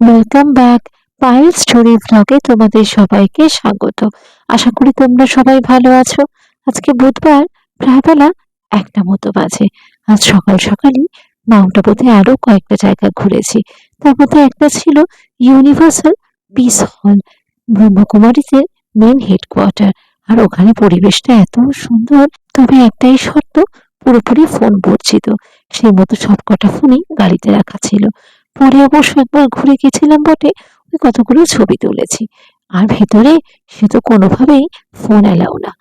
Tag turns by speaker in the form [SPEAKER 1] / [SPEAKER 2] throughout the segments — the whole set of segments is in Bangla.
[SPEAKER 1] Welcome back. পায়েল স্টোরি ভ্লগে তোমাদের সবাইকে স্বাগত। আশা করি তোমরা সবাই ভালো আছো। আজকে বুধবার, প্রায় বেলা 1টা মতো বাজে। আজ সকাল সকালই মাউন্ট আবুতে আরো কয়েকটা জায়গা ঘুরেছি। তার মধ্যে একটা ছিল ইউনিভার্সাল পিস হল, ব্রহ্মকুমারীতে মেন হেডকোয়ার্টার। আর ওখানে পরিবেশটা এত সুন্দর, তবে একটাই শর্ত, পুরোপুরি ফোন বর্জিত। সেই মতো সবকটা ফোনই গাড়িতে রাখা ছিল। পরে অবশ্য একবার ঘুরে গেছিলাম বটে, ওই কতগুলো ছবি তুলেছি। আর ভেতরে সে তো কোনোভাবেই ফোন এলাও না।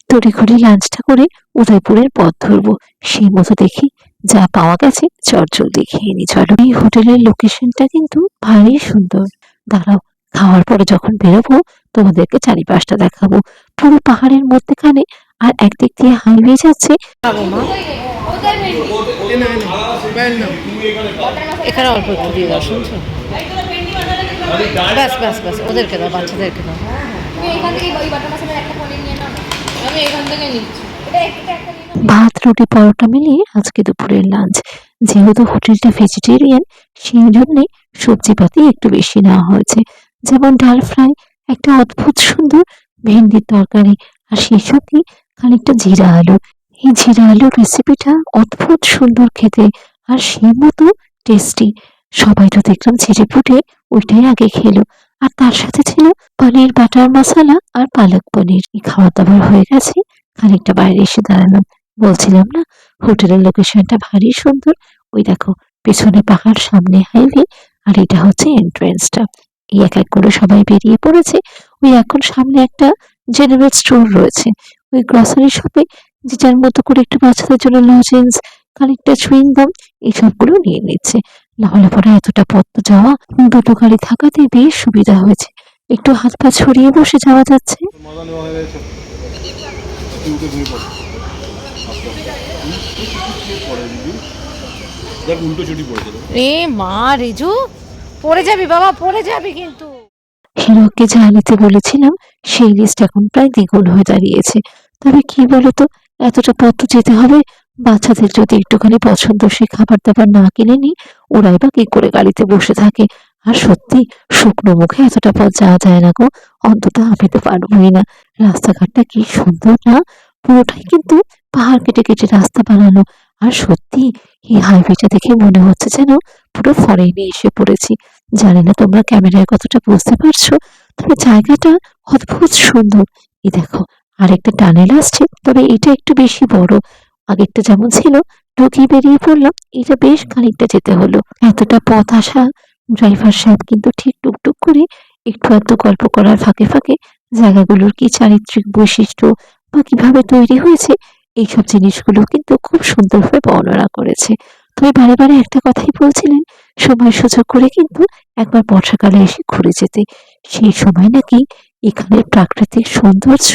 [SPEAKER 1] তড়িঘড়ি লাঞ্চটা করে উদয়পুরের পথ ধরবো। সেই মতো দেখি যা পাওয়া গেছে চটজলদি খেয়ে নি চলো। এই হোটেলের লোকেশনটা কিন্তু ভারী সুন্দর। দাঁড়াও, খাওয়ার পরে যখন বেরোবো তোমাদেরকে চারিপাশটা দেখাবো। পুরো পাহাড়ের মধ্যেখানে, আর একদিক দিয়ে হাইওয়ে যাচ্ছে।
[SPEAKER 2] খাবো মা। এখানে অল্প একটু দিয়ে দাও, শুনছো? ব্যাস ব্যাস ব্যাস, ওদেরকে দাও, বাচ্চাদেরকে দাও। আমি এখান থেকে নিচ্ছি।
[SPEAKER 1] ভাত, রুটি, পরোটা মিলিয়ে আজকে দুপুরের লাঞ্চ। যেহেতু হোটেলটা ভেজিটেরিয়ান, সেই জন্যে সবজিপাতি একটু বেশি নেওয়া হয়েছে। যেমন ডাল ফ্রাই, একটা অদ্ভুত সুন্দর ভেন্ডির তরকারি, আর সেই সঙ্গে খানিকটা জিরা আলু। এই জিরা আলুর রেসিপিটা অদ্ভুত সুন্দর খেতে, আর সেই মতো টেস্টি। সবাই তো দেখলাম ছেড়ে ফুটে ওইটাই আগে খেলো। আর তার সাথে ছিল পনির বাটার মশলা আর পালক পনির। এই খাওয়া দাওয়ার হয়ে গেছে, খানিকটা বাইরে এসে দাঁড়ালাম। বলছিলাম না, হোটেলের লোকেশনটা ভারী সুন্দর। ওই দেখো, পেছনে পাহাড়, সামনে হাইওয়ে, আর এটা হচ্ছে এন্ট্রেন্সটা। এই এক এক করে সবাই বেরিয়ে পড়েছে। ওই এখন সামনে একটা জেনারেল স্টোর রয়েছে, ওই গ্রসারি শপে যে যার মতো করে একটু বাচ্চাদের জন্য লজেন্স, খানিকটা চুইং গাম, এইসবগুলো নিয়ে নিচ্ছে। নাহলে পরে এতটা পথ তো যাওয়া, দুটো গাড়ি থাকাতে বেশ সুবিধা হয়েছে। একটু হাত পা ছড়িয়ে বসে যাওয়া যাচ্ছে।
[SPEAKER 3] মজা নেওয়া হয়ে গেছে। তুই উঠে ঘুমিয়ে পড় আস্তে আস্তে পড়ে দিবি। দেখ উল্টো চুটি পড়েছে।
[SPEAKER 2] এ মা, রিজু পড়ে যাবি বাবা, পড়ে যাবি কিন্তু।
[SPEAKER 1] হিরোকে যা নিতে বলেছিলাম সেই লিস্ট এখন প্রায় দ্বিগুণ হয়ে দাঁড়িয়েছে। তবে কি বলতো, এতটা পথ তো যেতে হবে। বাচ্চাদের যদি একটুখানি পছন্দসই খাবার দাবার না কিনে নি, ওরাই বা কি করে গাড়িতে বসে থাকে। আর সত্যি, শুকনো মুখে এতটা পথ যাওয়া যায় না গো। অন্তত আমি তো পারবোই না। রাস্তাঘাটটা কি সুন্দর না! পুরোটাই কিন্তু পাহাড় কেটে কেটে রাস্তা বানানো। আর সত্যি, এই হাইওয়েটা দেখে মনে হচ্ছে যেন পুরো ফরেনে এসে পড়েছি। জানি না তোমরা ক্যামেরায় কতটা বুঝতে পারছো, তবে জায়গাটা অদ্ভুত সুন্দর। এই দেখো, আরেকটা টানেল আসছে, তবে এটা একটু বেশি বড়। আগেরটা যেমন ছিল, ঢুকিয়ে বেরিয়ে পড়লাম, এটা বেশ খানিকটা যেতে হলো। এতটা পথ আসা, ড্রাইভার সাহেব কিন্তু ঠিক টুকটুক করে একটু আধটু গল্প করার ফাঁকে ফাঁকে জায়গাগুলোর কি চারিত্রিক বৈশিষ্ট্য বা কিভাবে তৈরি হয়েছে, এইসব জিনিসগুলো কিন্তু খুব সুন্দরভাবে বর্ণনা করেছে। তবে বারে বারে একটা কথাই বলছিলেন, সময় সুযোগ করে কিন্তু একবার বর্ষাকালে এসে ঘুরে যেতে। সেই সময় নাকি এখানের প্রাকৃতিক সৌন্দর্য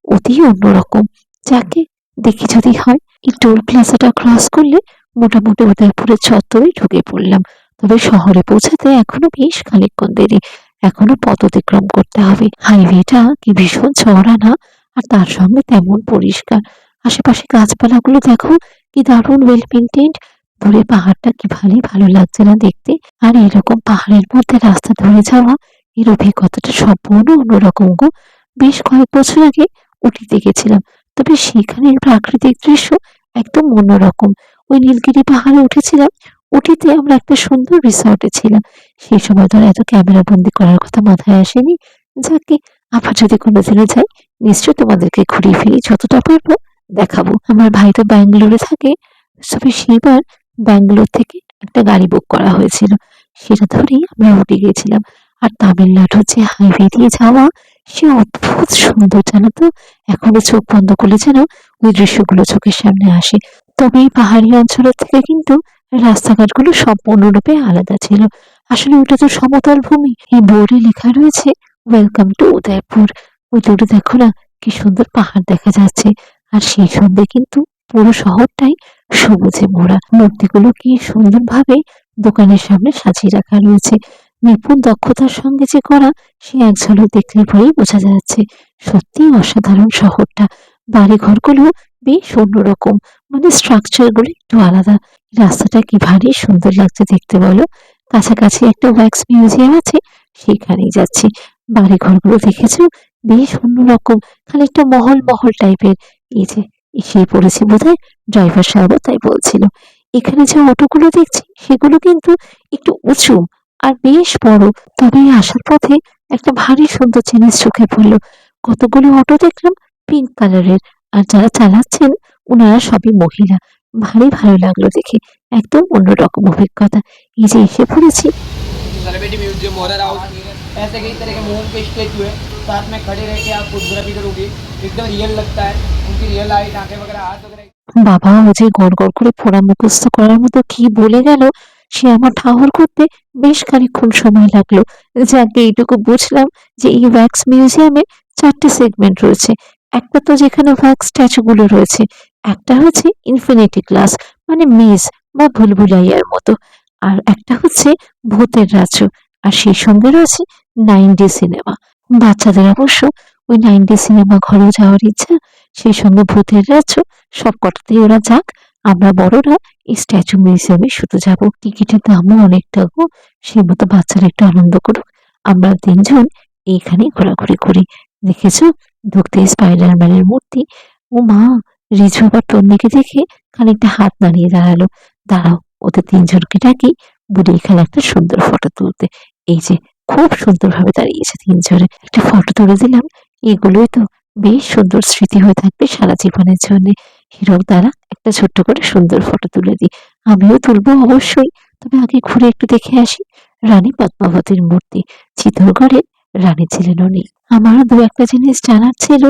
[SPEAKER 1] অতি অন্যরকম। যাকে দেখি যদি হয়। এই টোল প্লাজাটা ক্রস করলে মোটামুটি উদয়পুরের চত্বরে ঢুকে পড়লাম। তবে শহরে পৌঁছাতে এখনো বেশ খানিকক্ষণ দেরি। এখনো পথ অতিক্রম করতে হবে। হাইওয়েটা কি ভীষণ চওড়া না! আর তার সঙ্গে তেমন পরিষ্কার। আশেপাশে গাছপালাগুলো দেখো, কি দারুণ ওয়েল মেনটেন্ড। দূরে পাহাড়টা কি ভারী ভালো লাগছে না দেখতে! আর এরকম পাহাড়ের মধ্যে রাস্তা ধরে যাওয়া, এর অভিজ্ঞতাটা সম্পূর্ণ অন্যরকম গো। বেশ কয়েক বছর আগে উটিতে গেছিলাম, তবে সেখানের প্রাকৃতিক দৃশ্য একদম অন্যরকম। ওই নীলগিরি পাহাড়ে উঠেছিলাম। উটিতে আমরা একটা সুন্দর রিসর্টে ছিলাম। সেই সময় ধরে এত ক্যামেরা বন্দি করার কথা মাথায় আসেনি। যাকে, আবার যদি কোনোদিনও যাই, নিশ্চয় তোমাদেরকে ঘুরিয়ে ফিরিয়ে যতটা পারবো দেখাবো। আমার ভাই তো ব্যাঙ্গালোরে থাকে, তবে সেবার ব্যাঙ্গালোর থেকে একটা গাড়ি বুক করা হয়েছিল, সেটা ধরেই আমরা উঠে গেছিলাম। আর তামিলনাড়ুর যে হাইওয়ে দিয়ে যাওয়া, সে অদ্ভুত সুন্দর, জানো তো। এখনো চোখ বন্ধ করলে যেন ওই দৃশ্যগুলো চোখের সামনে আসে। তবে এই পাহাড়ি অঞ্চলের থেকে কিন্তু রাস্তাঘাটগুলো সম্পূর্ণরূপে আলাদা ছিল। আসলে ওটা তো সমতল ভূমি। এই বোর্ডে লেখা রয়েছে ওয়েলকাম টু উদয়পুর। ওই দূরে দেখো না, কি সুন্দর পাহাড় দেখা যাচ্ছে। আর সেই সঙ্গে কিন্তু পুরো শহরটাই সবুজে মোড়া। মূর্তিগুলো কি সুন্দরভাবে দোকানের সামনে সাজিয়ে রাখা রয়েছে। নিপুণ দক্ষতার সঙ্গে যে করা, সে এক ঝলক দেখলে পরেই বোঝা যাচ্ছে। সত্যি অসাধারণ শহরটা। বাড়ি ঘরগুলো বেশ অন্যরকম, মানে স্ট্রাকচার গুলো একটু আলাদা। রাস্তাটা কি ভারী সুন্দর লাগছে দেখতে বলো। কাছাকাছি একটা ওয়্যাক্স মিউজিয়াম আছে, সেখানেই যাচ্ছি। বাড়ি ঘরগুলো দেখেছো, বেশ অন্যরকম, খানিকটা মহল মহল টাইপের। এই যে এসে পড়েছি বোধহয়, ড্রাইভার সাহেবও তাই বলছিল। এখানে যে অটোগুলো দেখছি সেগুলো কিন্তু একটু উঁচু আর বেশ বড়। তবে এই আসার পথে একটা ভারী সুন্দর জিনিস চোখে পড়লো। কতগুলো অটো দেখলাম পিঙ্ক কালারের, আর যারা চালাচ্ছেন ওনারা সবই মহিলা। ভারী ভালো লাগলো দেখে, একদম অন্যরকম অভিজ্ঞতা। এই যে এসে পড়েছি।
[SPEAKER 4] सेलिब्रिटी म्यूजियम मॉडल हाउस ऐसे कई तरह के मोम के स्टेचू है, साथ में खड़े रह के आप फोटोग्राफी करोगे, एकदम रियल लगता है। उनकी रियल आइट आंखें वगैरह हाथ वगैरह।
[SPEAKER 1] বাবা ও যে গড় গড় করে পড়া মুখস্থ করার মতো কি বলে গেল, সে আমার ঠাহর করতে বেশ খানিকক্ষণ সময় লাগলো। যাকে এইটুকু বুঝলাম যে এই ওয়্যাক্স মিউজিয়ামে 4টে সেগমেন্ট রয়েছে। একটা তো যেখানে ওয়্যাক্স স্ট্যাচু গুলো রয়েছে, একটা হচ্ছে ইনফিনিটি ক্লাস মানে মেজ বা ভুলভুলাইয়ার মতো, আর একটা হচ্ছে ভূতের রাজ্য, আর সেই সঙ্গে রয়েছে 9D সিনেমা। বাচ্চাদের অবশ্য ওই 9D সিনেমা ঘরেও যাওয়ার ইচ্ছা, সেই সঙ্গে ভূতের রাজ্য, সব কটাতেই ওরা যাক। আমরা বড়রা এই স্ট্যাচু মিউজিয়ামে শুধু যাব। টিকিটের দামও অনেকটা গো, সেই মতো বাচ্চারা একটু আনন্দ করুক। আমরা 3জন এইখানেই ঘোরাঘুরি করি। দেখেছো, ঢুকতেই স্পাইডারম্যানের মূর্তি। ও মা, রিঝু আবার তন্নিকে দেখে খানিকটা হাত নাড়িয়ে দাঁড়ালো। দাঁড়াও, ওদের 3জনকে ডাকি, বুড়ি এখানে একটা সুন্দর ফটো তুলতে। এই যে খুব সুন্দরভাবে দাঁড়িয়েছে 3জনে, একটা ফটো তুলে দিলাম। এগুলোই তো বেশ সুন্দর স্মৃতি হয়ে থাকবে সারা জীবনের জন্য। হীরক দ্বারা একটা ছোট্ট করে সুন্দর ফটো তুলে দিই। আমিও তুলবো অবশ্যই, তবে আগে ঘুরে একটু দেখে আসি রানী পদ্মাবতীর মূর্তি। চিত্তরগড়ের রানী ছিলেন উনি। আমারও দু একটা জিনিস জানার ছিল,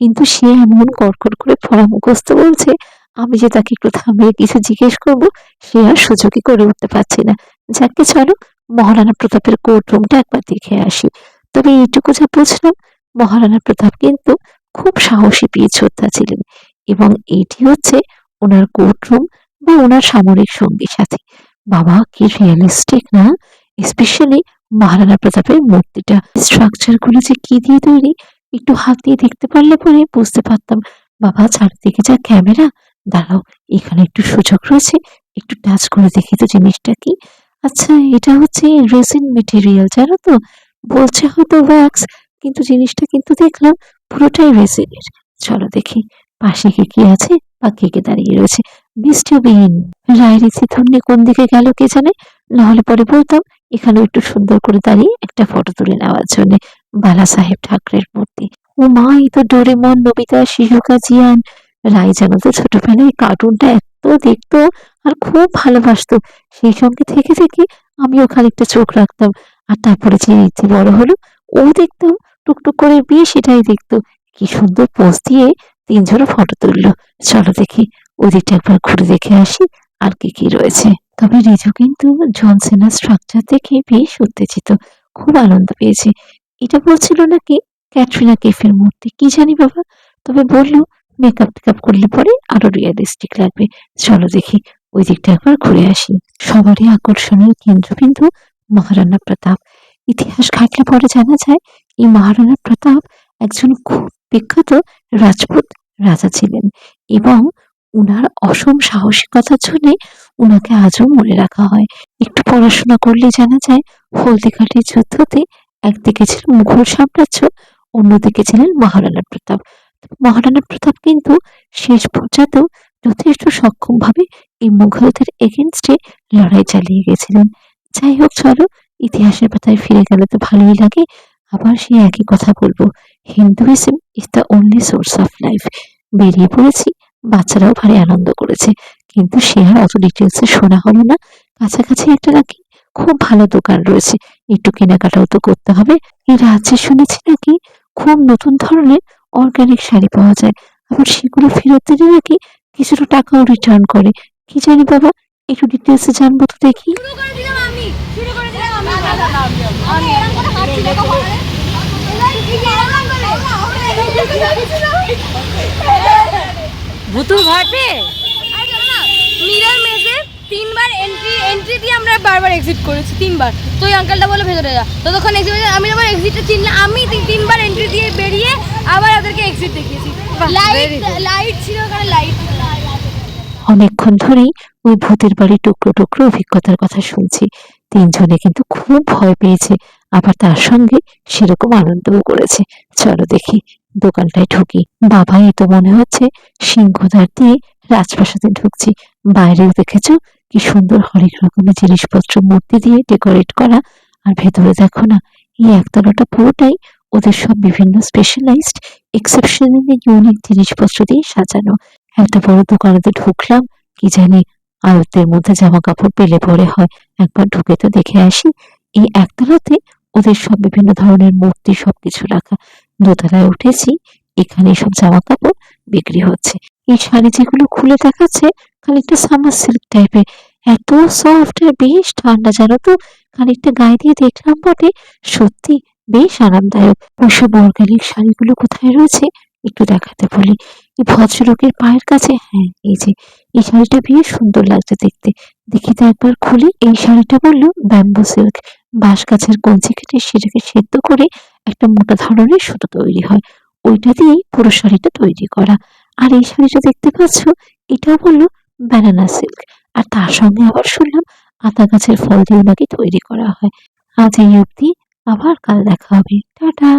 [SPEAKER 1] কিন্তু সে এমন কড়কড় করে পড়া মুখস্থ বলছে, আমি যে তাকে একটু থামিয়ে কিছু জিজ্ঞেস করব সে আর সুযোগই করে উঠতে পারছি না। যাকে চলো, মহারানা প্রতাপের কোর্ট রুমটা একবার দেখে আসি। তবে এইটুকু যা বুঝলাম, মহারানা প্রতাপ কিন্তু খুব সাহসী বীর যোদ্ধা ছিলেন, এবং এইটি হচ্ছে ওনার কোর্ট রুম বা ওনার সামরিক সঙ্গী সাথী। বাবা কি রিয়েলিস্টিক না, স্পেশালি মহারানা প্রতাপের মূর্তিটা, স্ট্রাকচার গুলো যে কি দিয়ে তৈরি, একটু হাত দিয়ে দেখতে পারলে পরে বুঝতে পারতাম। বাবা চারিদিকে যা ক্যামেরা। দাঁড়াও, এখানে একটু সুযোগ রয়েছে, একটু টাচ করে দেখি তো জিনিসটা কি। আচ্ছা, এটা হচ্ছে রেজিন মেটেরিয়াল, জানো তো। বলছে হয়তো ওয়্যাক্স, কিন্তু জিনিসটা কিন্তু দেখলাম পুরোটাই রেজিনের। চলো দেখি পাশে কে কি আছে বা কে কে দাঁড়িয়ে রয়েছে। মিস্টার বিন। রায়রিসি ধন্যে কোন দিকে গেল কে জানে, নাহলে পরে বলতাম এখানে একটু সুন্দর করে দাঁড়িয়ে একটা ফটো তুলে নেওয়ার জন্য। বালা সাহেব ঠাকুরের মূর্তি। ও মা, এই তো ডোরেমন, নোবিতা, শিজুকা, জিয়ান। রায় জানো তো ছোটবেলায় কার্টুনটা এত দেখতো আর খুব ভালোবাসতো। সেই সঙ্গে থেকে থেকে আমিও খানিকটা চোখ রাখতাম। আর তারপরে যে রীতি বড় হলো, ও দেখতাম টুকটুক করে বেশ সেটাই দেখতো। কি সুন্দর পোজ দিয়ে 3জনে ফটো তুললো। চলো দেখি ওদিকটা একবার ঘুরে দেখে আসি আর কি কি রয়েছে। তবে রিজু কিন্তু জনসেনার স্ট্রাকচার দেখে বেশ উত্তেজিত, খুব আনন্দ পেয়েছে। এটা বলছিল নাকি ক্যাটরিনা কেফের মূর্তি, কি জানি বাবা। তবে বললো মেকআপ টেকআপ করলে পরে আরো রিয়েলিস্টিক লাগবে। চলো দেখি ওই দিকটা একবার ঘুরে আসি। সবারই আকর্ষণের কেন্দ্রবিন্দু মহারানা প্রতাপ। ইতিহাস ঘাটলে পরে জানা যায় এই মহারানা প্রতাপ একজন খুব বিখ্যাত রাজপুত রাজা ছিলেন, এবং উনার অসম সাহসিকতার জন্য উনাকে আজও মনে রাখা হয়। একটু পড়াশোনা করলে জানা যায় হলদিঘাটের যুদ্ধতে একদিকে ছিল মুঘল সাম্রাজ্য, অন্যদিকে ছিলেন মহারানা প্রতাপ। মহারানা প্রতাপ কিন্তু শেষ পর্যন্ত যথেষ্ট সক্ষম ভাবে এই মুঘলদের এগেনস্টে লড়াই চালিয়ে গেছিলেন। যাই হোক, চলো ইতিহাসের পাতায় ফিরে গেলে তো ভালোই লাগে। আবার সেই একই কথা বলবো, Hinduism is the only source of life. বেরিয়ে পড়েছি, বাচ্চারাও ভারী আনন্দ করেছে, কিন্তু সে আর অত ডিটেলসে শোনা হলো না। কাছাকাছি একটা নাকি খুব ভালো দোকান রয়েছে, একটু কেনাকাটাও তো করতে হবে। এই রাজ্যে শুনেছি নাকি খুব নতুন ধরনের অর্গানিক শাড়ি পাওয়া যায়, আবার সেগুলো ফেরত দিলে নাকি কিছুটা টাকাও রিটার্ন করে। কি জানি বাবা, একটু ডিটেলসে জানবো তো দেখি।
[SPEAKER 2] ভুতুর ভয় পেয়ে
[SPEAKER 5] মিরর মেজে 3বার এন্ট্রি দিয়ে আমরা বারবার এক্সিট করেছি 3বার। তো ওই আঙ্কেলটা বলে ভেতরে যা, ততক্ষণ এক্সিট, আমি আবার এক্সিটটা চিনলাম, আমি 3বার এন্ট্রি দিয়ে বেরিয়ে আবার ওদেরকে এক্সিট দেখিয়েছি। লাইট ছিল ওখানে, লাইট।
[SPEAKER 1] অনেকক্ষণ ধরেই ওই ভূতের বাড়ি টুকরো টুকরো অভিজ্ঞতার কথা শুনছি, তিনজনে কিন্তু খুব ভয় পেয়েছে, আবার তার সঙ্গে সেরকম আনন্দও করেছে। চলো দেখি দোকানটায় ঢুকি। বাবা, এ তো মনে হচ্ছে সিংহদ্বার দিয়ে রাজপ্রাসাদে ঢুকছি। বাইরেও দেখেছো কি সুন্দর হরেক রকমের জিনিসপত্র মূর্তি দিয়ে ডেকোরেট করা। আর ভেতরে দেখো না, এই একতলাটা পুরোটাই ওদের সব বিভিন্ন স্পেশালাইজড এক্সেপশনালি ইউনিক জিনিসপত্র দিয়ে সাজানো। একটা বড় দোকানেতে ঢুকলাম, কি জানি আয়ত্তের মধ্যে জামা কাপড় পেলে পরে হয়, একবার ঢুকে তো দেখে আসি। এই একতলাতে ওদের সব বিভিন্ন ধরনের মূর্তি সবকিছু রাখা। দোতলায় উঠেছি, এখানে সব জামা কাপড় বিক্রি হচ্ছে। এই শাড়ি যেগুলো খুলে দেখাচ্ছে খানিকটা সামার সিল্ক টাইপের, এত সফট আর বেশ ঠান্ডা, জানো তো। খানিকটা গায়ে দিয়ে দেখলাম বটে, সত্যি বেশ আরামদায়ক। ওইসব অর্গানিক শাড়িগুলো কোথায় রয়েছে একটু দেখাতে বলি। এই ভদ্রলোকের পায়ের কাছে, হ্যাঁ এই যে, এই শাড়িটা বেশ সুন্দর লাগছে দেখতে। দেখি তো একবার খুলে। এই শাড়িটা বললো ব্যাম্বো সিল্ক, বাঁশ গাছের কঞ্চি কেটে সেটাকে সেদ্ধ করে একটা মোটা ধরনের সুতো তৈরি হয়, ওইটা দিয়েই পুরো শাড়িটা তৈরি করা। আর এই শাড়িটা দেখতে পাচ্ছ, এটাও বললো ব্যানানা সিল্ক। আর তার সঙ্গে আবার শুনলাম আতা গাছের ফল দিয়ে নাকি তৈরি করা হয়। আজ এই অবধি, আবার কাল দেখা হবে, টাটা।